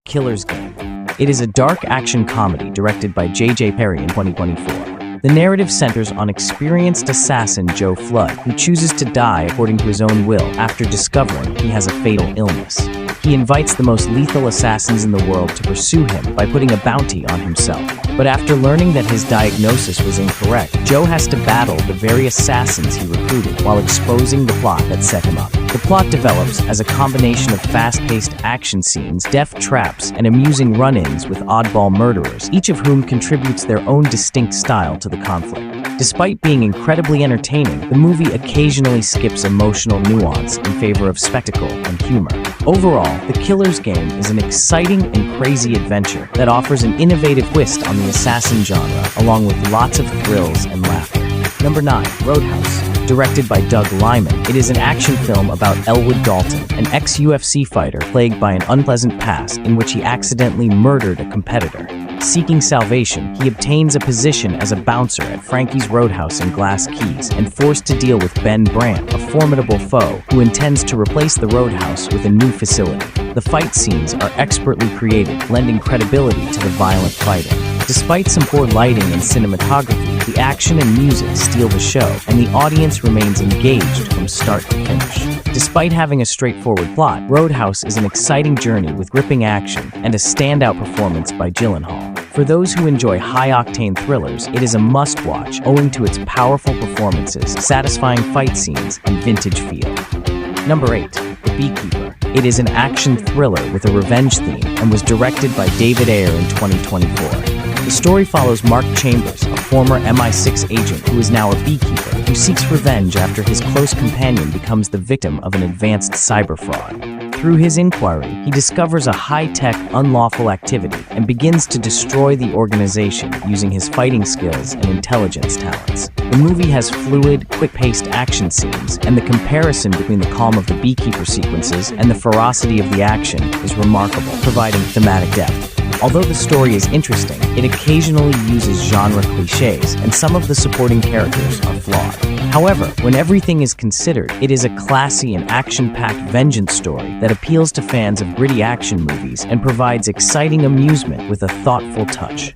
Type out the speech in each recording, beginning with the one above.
Killer's Game. It is a dark action comedy directed by J.J. Perry in 2024. The narrative centers on experienced assassin Joe Flood, who chooses to die according to his own will after discovering he has a fatal illness. He invites the most lethal assassins in the world to pursue him by putting a bounty on himself. But after learning that his diagnosis was incorrect, Joe has to battle the very assassins he recruited while exposing the plot that set him up. The plot develops as a combination of fast-paced action scenes, deft traps, and amusing run-ins with oddball murderers, each of whom contributes their own distinct style to the conflict. Despite being incredibly entertaining, the movie occasionally skips emotional nuance in favor of spectacle and humor. Overall, The Killer's Game is an exciting and crazy adventure that offers an innovative twist on the assassin genre, along with lots of thrills and laughter. Number 9. Roadhouse. Directed by Doug Liman, it is an action film about Elwood Dalton, an ex-UFC fighter plagued by an unpleasant past in which he accidentally murdered a competitor. Seeking salvation, he obtains a position as a bouncer at Frankie's Roadhouse in Glass Keys and forced to deal with Ben Brandt, a formidable foe who intends to replace the Roadhouse with a new facility. The fight scenes are expertly created, lending credibility to the violent fighting. Despite some poor lighting and cinematography, the action and music steal the show, and the audience remains engaged from start to finish. Despite having a straightforward plot, Roadhouse is an exciting journey with gripping action and a standout performance by Gyllenhaal. For those who enjoy high-octane thrillers, it is a must-watch owing to its powerful performances, satisfying fight scenes, and vintage feel. Number 8. The Beekeeper. It is an action thriller with a revenge theme and was directed by David Ayer in 2024. The story follows Mark Chambers, a former MI6 agent who is now a beekeeper, who seeks revenge after his close companion becomes the victim of an advanced cyber fraud. Through his inquiry, he discovers a high-tech, unlawful activity and begins to destroy the organization using his fighting skills and intelligence talents. The movie has fluid, quick-paced action scenes, and the comparison between the calm of the beekeeper sequences and the ferocity of the action is remarkable, providing thematic depth. Although the story is interesting, it occasionally uses genre cliches, and some of the supporting characters are flawed. However, when everything is considered, it is a classy and action-packed vengeance story that appeals to fans of gritty action movies and provides exciting amusement with a thoughtful touch.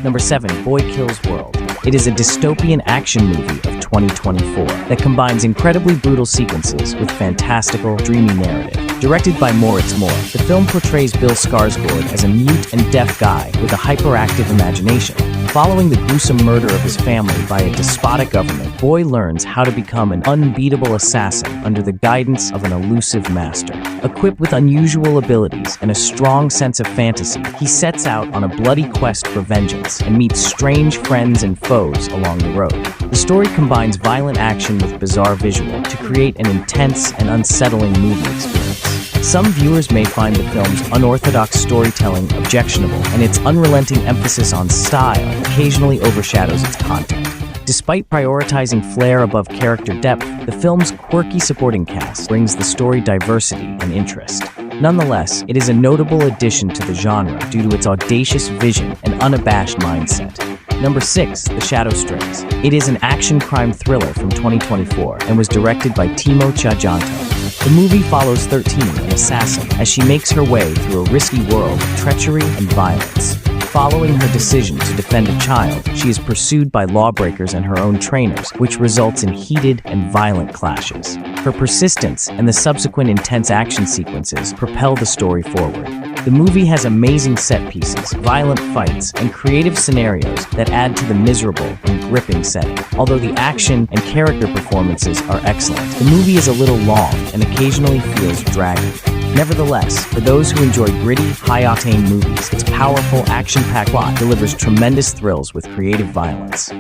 Number 7. Boy Kills World. It is a dystopian action movie of 2024 that combines incredibly brutal sequences with fantastical, dreamy narrative. Directed by Moritz Moore, the film portrays Bill Skarsgård as a mute and deaf guy with a hyperactive imagination. Following the gruesome murder of his family by a despotic government, Boy learns how to become an unbeatable assassin under the guidance of an elusive master. Equipped with unusual abilities and a strong sense of fantasy, he sets out on a bloody quest for vengeance and meets strange friends and foes along the road. The story combines violent action with bizarre visual to create an intense and unsettling movie experience. Some viewers may find the film's unorthodox storytelling objectionable, and its unrelenting emphasis on style occasionally overshadows its content. Despite prioritizing flair above character depth, the film's quirky supporting cast brings the story diversity and interest. Nonetheless, it is a notable addition to the genre due to its audacious vision and unabashed mindset. Number 6. The Shadow Strings. It is an action crime thriller from 2024 and was directed by Timo Tjahjanto. The movie follows 13, an assassin, as she makes her way through a risky world of treachery and violence. Following her decision to defend a child, she is pursued by lawbreakers and her own trainers, which results in heated and violent clashes. Her persistence and the subsequent intense action sequences propel the story forward. The movie has amazing set pieces, violent fights, and creative scenarios that add to the miserable and gripping setting. Although the action and character performances are excellent, the movie is a little long and occasionally feels dragging. Nevertheless, for those who enjoy gritty, high-octane movies, its powerful, action-packed plot delivers tremendous thrills with creative violence.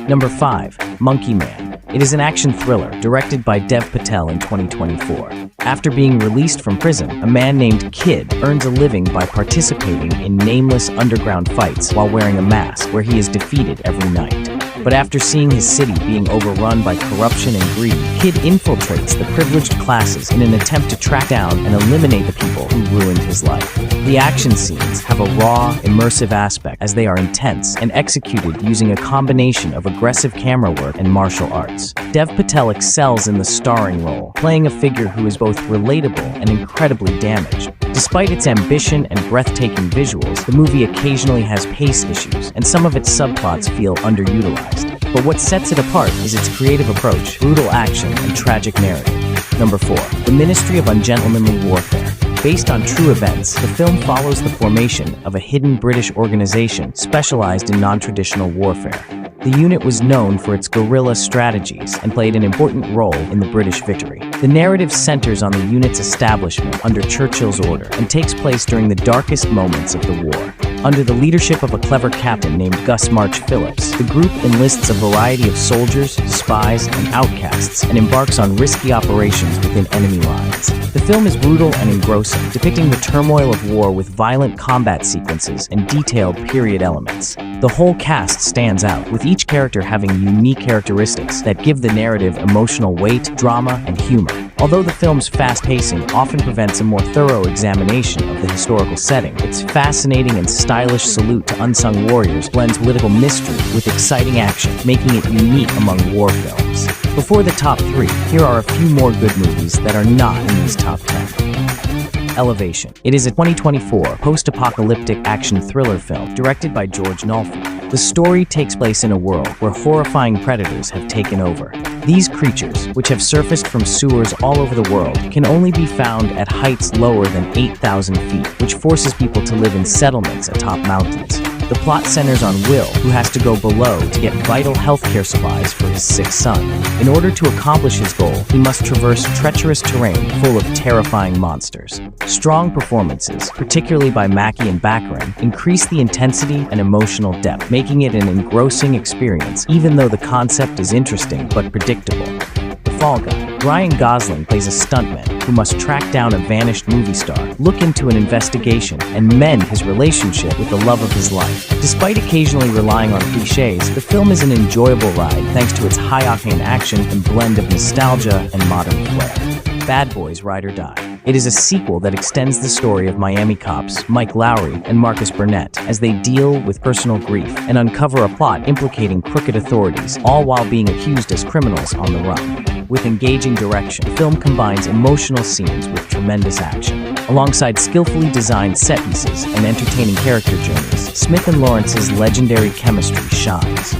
Number 5. Monkey Man. It is an action thriller directed by Dev Patel in 2024. After being released from prison, a man named Kid earns a living by participating in nameless underground fights while wearing a mask where he is defeated every night. But after seeing his city being overrun by corruption and greed, Kid infiltrates the privileged classes in an attempt to track down and eliminate the people who ruined his life. The action scenes have a raw, immersive aspect as they are intense and executed using a combination of aggressive camera work and martial arts. Dev Patel excels in the starring role, playing a figure who is both relatable and incredibly damaged. Despite its ambition and breathtaking visuals, the movie occasionally has pace issues, and some of its subplots feel underutilized. But what sets it apart is its creative approach, brutal action, and tragic narrative. Number 4. The Ministry of Ungentlemanly Warfare. Based on true events, the film follows the formation of a hidden British organization specialized in non-traditional warfare. The unit was known for its guerrilla strategies and played an important role in the British victory. The narrative centers on the unit's establishment under Churchill's order and takes place during the darkest moments of the war. Under the leadership of a clever captain named Gus March Phillips, the group enlists a variety of soldiers, spies, and outcasts and embarks on risky operations within enemy lines. The film is brutal and engrossing, depicting the turmoil of war with violent combat sequences and detailed period elements. The whole cast stands out, with each character having unique characteristics that give the narrative emotional weight, drama, and humor. Although the film's fast pacing often prevents a more thorough examination of the historical setting, its fascinating and stylish salute to unsung warriors blends political mystery with exciting action, making it unique among war films. Before the top 3, here are a few more good movies that are not in these top 10. Elevation. It is a 2024 post-apocalyptic action thriller film directed by George Nolfi. The story takes place in a world where horrifying predators have taken over. These creatures, which have surfaced from sewers all over the world, can only be found at heights lower than 8,000 feet, which forces people to live in settlements atop mountains. The plot centers on Will, who has to go below to get vital healthcare supplies for his sick son. In order to accomplish his goal, he must traverse treacherous terrain full of terrifying monsters. Strong performances, particularly by Mackie and Baccarin, increase the intensity and emotional depth, making it an engrossing experience, even though the concept is interesting but predictable. The Fall Guy. Ryan Gosling plays a stuntman who must track down a vanished movie star, look into an investigation, and mend his relationship with the love of his life. Despite occasionally relying on cliches, the film is an enjoyable ride thanks to its high-octane action and blend of nostalgia and modern flair. Bad Boys: Ride or Die. It is a sequel that extends the story of Miami cops Mike Lowry and Marcus Burnett as they deal with personal grief and uncover a plot implicating crooked authorities, all while being accused as criminals on the run. With engaging direction, the film combines emotional scenes with tremendous action. Alongside skillfully designed set pieces and entertaining character journeys, Smith and Lawrence's legendary chemistry shines.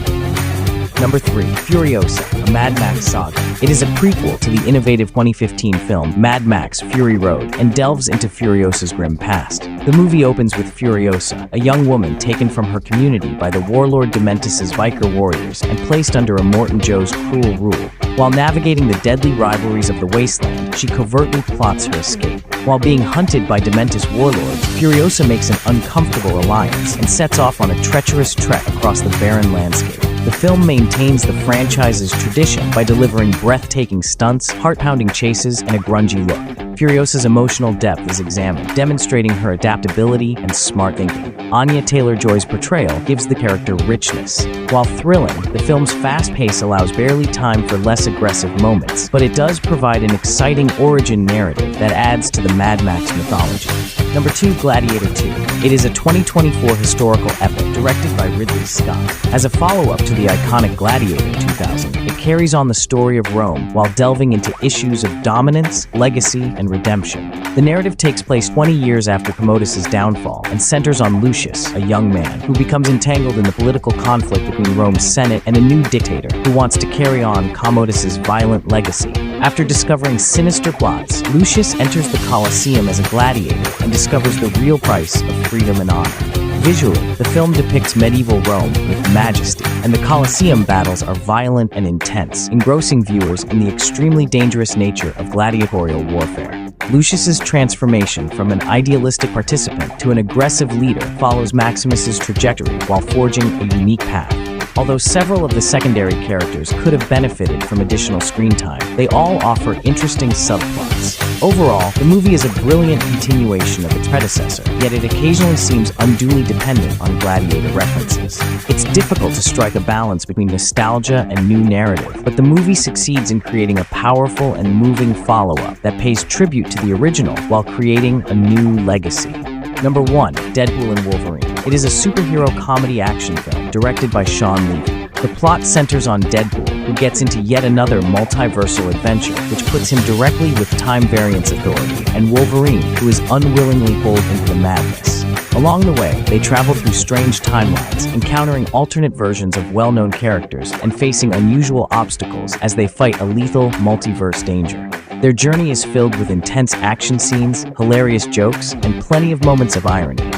Number 3. Furiosa, a Mad Max saga. It is a prequel to the innovative 2015 film Mad Max: Fury Road and delves into Furiosa's grim past. The movie opens with Furiosa, a young woman taken from her community by the warlord Dementus' biker warriors and placed under Immortan Joe's cruel rule. While navigating the deadly rivalries of the wasteland, she covertly plots her escape. While being hunted by Dementus warlords, Furiosa makes an uncomfortable alliance and sets off on a treacherous trek across the barren landscape. The film maintains the franchise's tradition by delivering breathtaking stunts, heart-pounding chases, and a grungy look. Furiosa's emotional depth is examined, demonstrating her adaptability and smart thinking. Anya Taylor-Joy's portrayal gives the character richness. While thrilling, the film's fast pace allows barely time for less aggressive moments, but it does provide an exciting origin narrative that adds to the Mad Max mythology. Number 2. Gladiator 2. It is a 2024 historical epic directed by Ridley Scott. As a follow-up to the iconic Gladiator 2000, it carries on the story of Rome while delving into issues of dominance, legacy, and redemption. The narrative takes place 20 years after Commodus' downfall and centers on Lucius, a young man who becomes entangled in the political conflict between Rome's Senate and a new dictator who wants to carry on Commodus' violent legacy. After discovering sinister plots, Lucius enters the Colosseum as a gladiator and discovers the real price of freedom and honor. Visually, the film depicts medieval Rome with majesty, and the Colosseum battles are violent and intense, engrossing viewers in the extremely dangerous nature of gladiatorial warfare. Lucius's transformation from an idealistic participant to an aggressive leader follows Maximus's trajectory while forging a unique path. Although several of the secondary characters could have benefited from additional screen time, they all offer interesting subplots. Overall, the movie is a brilliant continuation of its predecessor, yet it occasionally seems unduly dependent on Gladiator references. It's difficult to strike a balance between nostalgia and new narrative, but the movie succeeds in creating a powerful and moving follow-up that pays tribute to the original while creating a new legacy. Number 1. Deadpool and Wolverine. It is a superhero comedy action film directed by Sean Levy. The plot centers on Deadpool, who gets into yet another multiversal adventure, which puts him directly with Time Variance Authority, and Wolverine, who is unwillingly pulled into the madness. Along the way, they travel through strange timelines, encountering alternate versions of well-known characters and facing unusual obstacles as they fight a lethal multiverse danger. Their journey is filled with intense action scenes, hilarious jokes, and plenty of moments of irony.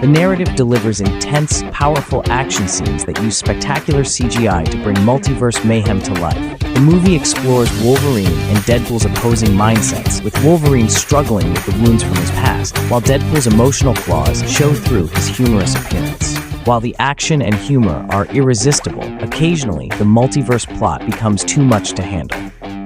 The narrative delivers intense, powerful action scenes that use spectacular CGI to bring multiverse mayhem to life. The movie explores Wolverine and Deadpool's opposing mindsets, with Wolverine struggling with the wounds from his past, while Deadpool's emotional flaws show through his humorous appearance. While the action and humor are irresistible, occasionally the multiverse plot becomes too much to handle.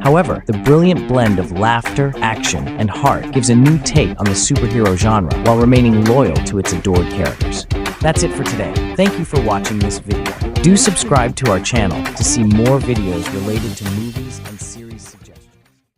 However, the brilliant blend of laughter, action, and heart gives a new take on the superhero genre while remaining loyal to its adored characters. That's it for today. Thank you for watching this video. Do subscribe to our channel to see more videos related to movies and